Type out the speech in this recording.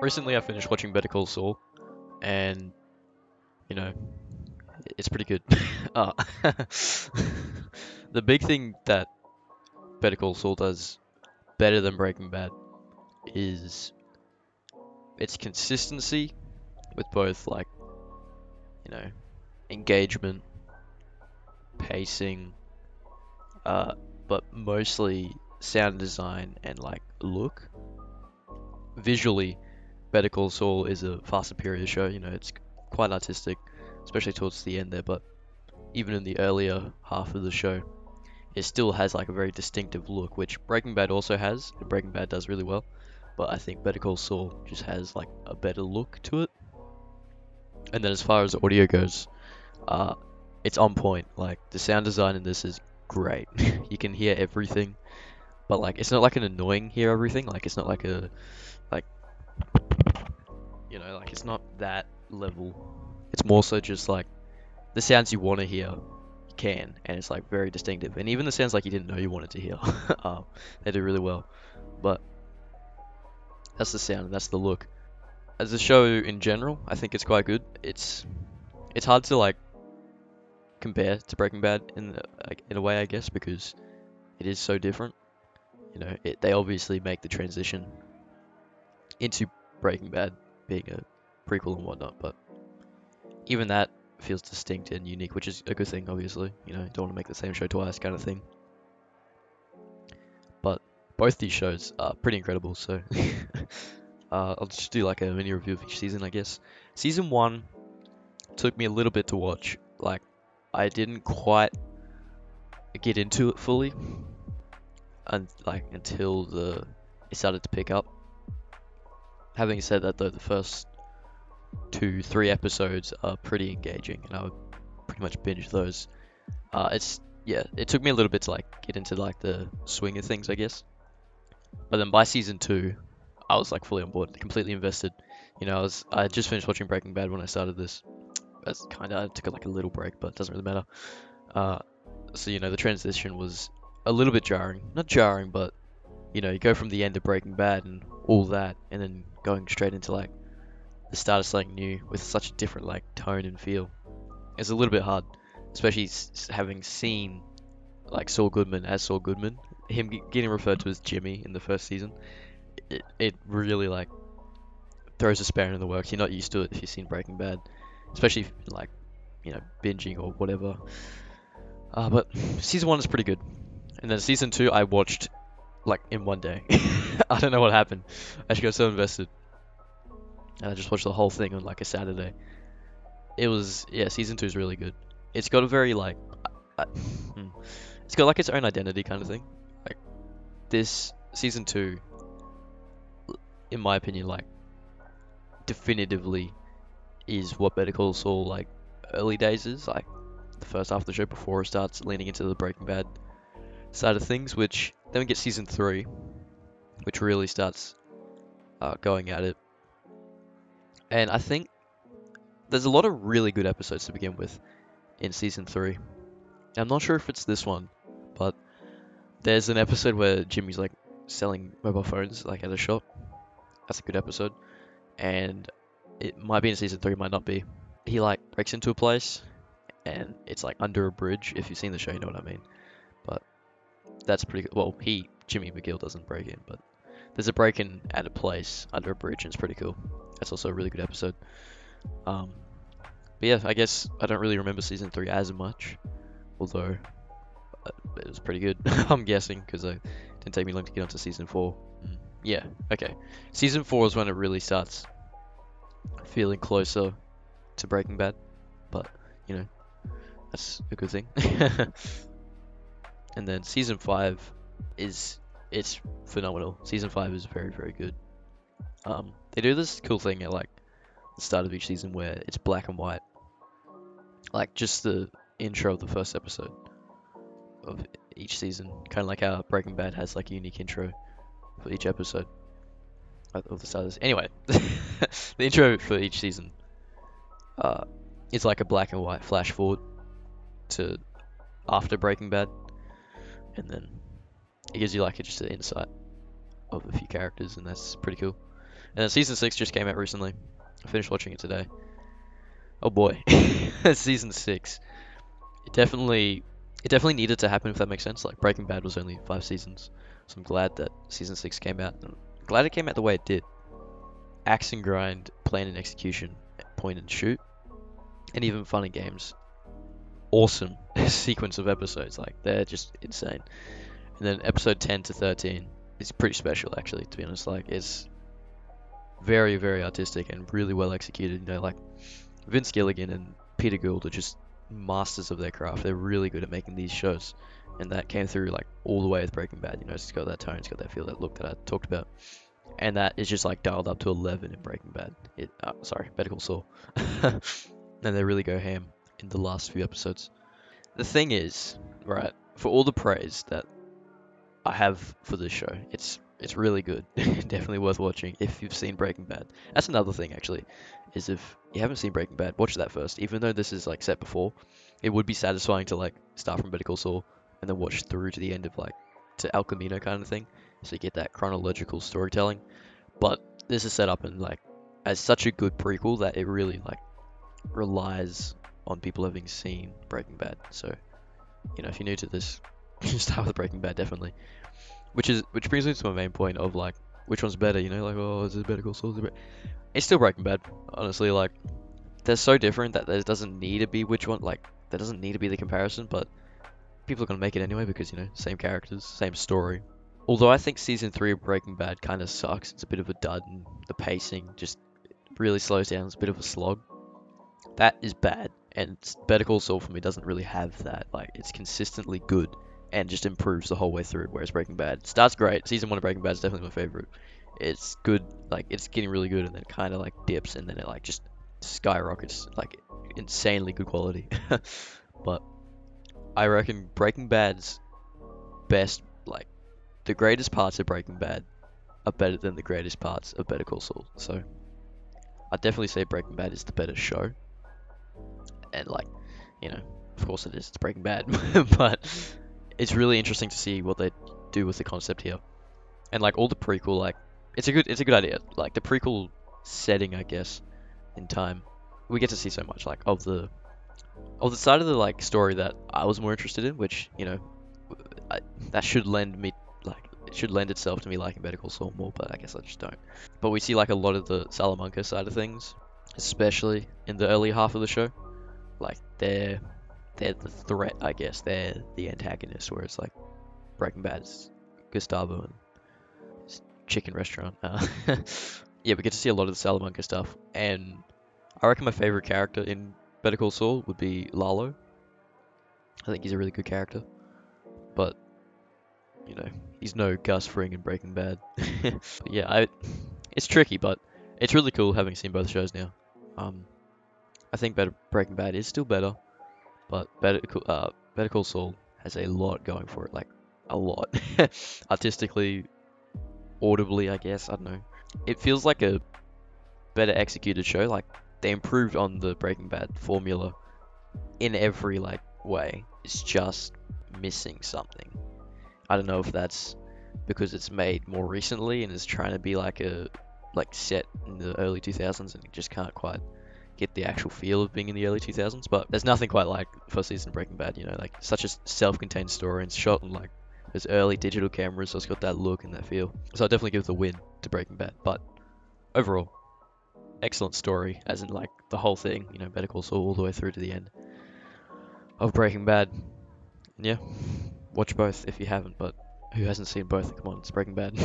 Recently, I finished watching Better Call Saul, and you know, it's pretty good. uh, the big thing that Better Call Saul does better than Breaking Bad is its consistency with both, like, you know, engagement, pacing, uh, but mostly sound design and like look. Visually, Better Call Saul is a far superior show. It's quite artistic, especially towards the end there, but even in the earlier half of the show, it still has like a very distinctive look, which Breaking Bad also has, and Breaking Bad does really well. But I think Better Call Saul just has like a better look to it. And then as far as audio goes, uh, it's on point. Like the sound design in this is great. You can hear everything, but like it's not like an annoying hear everything. Like it's not like a like like it's not that level. It's more so just like the sounds you want to hear, you can, and it's like very distinctive. And even the sounds like you didn't know you wanted to hear, they do really well. But that's the sound and that's the look. As a show in general, I think it's quite good. It's hard to like compare to Breaking Bad in a way, I guess, because it is so different. They obviously make the transition into Breaking Bad being a prequel and whatnot, but even that feels distinct and unique, which is a good thing, obviously. You don't want to make the same show twice, kind of thing. But both these shows are pretty incredible, so I'll just do like a mini review of each season, I guess. Season 1 took me a little bit to watch. Like, I didn't quite get into it fully, until it started to pick up. Having said that, though, the first 2, 3 episodes are pretty engaging, and I would pretty much binge those. It took me a little bit to like get into like the swing of things, I guess. But then by season 2, I was like fully on board, completely invested. I had just finished watching Breaking Bad when I started this. That's I took like a little break, but it doesn't really matter. Uh, so the transition was a little bit jarring. Not jarring, but you go from the end of Breaking Bad and all that, and then going straight into like the start of something new with such a different like tone and feel. It's a little bit hard, especially having seen like Saul Goodman as Saul Goodman. Him getting referred to as Jimmy in the first season, it really like throws a spanner in the works. You're not used to it if you've seen Breaking Bad, especially if, like binging or whatever. But season 1 is pretty good, and then season 2 I watched like in one day. I don't know what happened. I just got so invested, and I just watched the whole thing on like a Saturday. Season 2 is really good. It's got a very like, uh, it's got like its own identity kind of thing. Like this season 2, in my opinion, like definitively is what Better Call Saul like early days is, like the first half of the show before it starts leaning into the Breaking Bad side of things, which then we get season 3, which really starts going at it. And I think there's a lot of really good episodes to begin with in season 3. I'm not sure if it's this one, but there's an episode where Jimmy's like selling mobile phones like at a shop. That's a good episode. And it might be in season 3, might not be. He like breaks into a place and it's like under a bridge. If you've seen the show, you know what I mean. But that's pretty good. Well, Jimmy McGill doesn't break in, but there's a break in at a place under a bridge and it's pretty cool. That's also a really good episode. But yeah, I guess I don't really remember season 3 as much, although it was pretty good. I'm guessing because it didn't take me long to get onto season 4. Yeah, okay. Season 4 is when it really starts feeling closer to Breaking Bad, but that's a good thing. And then season 5 it's phenomenal. Season 5 is very, very good. They do this cool thing at like the start of each season where it's black and white, like just the intro of the first episode of each season, kind of like how Breaking Bad has like a unique intro for each episode. of the start of this. Anyway, the intro for each season uh, is like a black and white flash forward to after Breaking Bad, and then it gives you like just an insight of a few characters, and that's pretty cool. And then season 6 just came out recently. I finished watching it today. Oh boy, season 6. It definitely needed to happen, if that makes sense. Like Breaking Bad was only 5 seasons, so I'm glad that season 6 came out. I'm glad it came out the way it did. Axe and grind, plan and execution, point and shoot, and even fun and games. Awesome sequence of episodes. Like they're just insane. And then episode 10 to 13 is pretty special, actually. To be honest, like it's very, very artistic and really well executed. You know, like Vince Gilligan and Peter Gould are just masters of their craft. They're really good at making these shows, and that came through like all the way with Breaking Bad. You know, it's got that tone, it's got that feel, that look that I talked about, and that is just like dialed up to 11 in Breaking Bad. Sorry, Better Call Saul, and they really go ham in the last few episodes. The thing is, right, for all the praise that I have for this show, it's really good. Definitely worth watching if you've seen Breaking Bad. That's another thing actually, is if you haven't seen Breaking Bad, watch that first. Even though this is like set before, it would be satisfying to like start from Better Call Saul and then watch through to the end of like to El Camino kind of thing, so you get that chronological storytelling. But this is set up in like as such a good prequel that it really like relies on people having seen Breaking Bad. So you know, if you're new to this, start with Breaking Bad definitely. Which brings me to my main point of like which one's better, you know, like oh is it Better Call Saul? It's still Breaking Bad, honestly. Like they're so different that there doesn't need to be which one, like there doesn't need to be the comparison, but people are gonna make it anyway because you know same characters, same story. Although I think season 3 of Breaking Bad kind of sucks. It's a bit of a dud, and the pacing just really slows down. It's a bit of a slog. That is bad, and Better Call Saul for me doesn't really have that. Like it's consistently good and just improves the whole way through. Whereas Breaking Bad starts great. Season 1 of Breaking Bad is definitely my favorite. It's good, like it's getting really good, and then kind of like dips, and then it like just skyrockets, like insanely good quality. But I reckon Breaking Bad's best, like the greatest parts of Breaking Bad are better than the greatest parts of Better Call Saul. So I'd definitely say Breaking Bad is the better show. And like, you know, of course it is, it's Breaking Bad, but it's really interesting to see what they do with the concept here. And like all the prequel, like it's a good idea. Like the prequel setting, I guess, in time, we get to see so much like of the side of the like story that I was more interested in, which you know, that should lend me like it should lend itself to me liking Better Call Saul more, but I guess I just don't. But we see like a lot of the Salamanca side of things, especially in the early half of the show. Like they're the threat, I guess. They're the antagonist, where it's like Breaking Bad's Gustavo and his chicken restaurant. Yeah, we get to see a lot of the Salamanca stuff, and I reckon my favorite character in Better Call Saul would be Lalo. I think he's a really good character, but you know, he's no Gus Fring in Breaking Bad. But yeah, it's tricky, but it's really cool having seen both shows now. I think Breaking Bad is still better, but Better Call Saul has a lot going for it, like a lot. Artistically, audibly, I guess. I don't know. It feels like a better executed show. Like they improved on the Breaking Bad formula in every like way. It's just missing something. I don't know if that's because it's made more recently and is trying to be like set in the early 2000s and it just can't quite get the actual feel of being in the early 2000s. But there's nothing quite like first season Breaking Bad. You know, like such a self-contained story and shot on like those early digital cameras, so it's got that look and that feel. So I definitely give the win to Breaking Bad. But overall, excellent story, as in like the whole thing. You know, Better Call Saul all the way through to the end of Breaking Bad. And yeah, watch both if you haven't. But who hasn't seen both? Come on, it's Breaking Bad.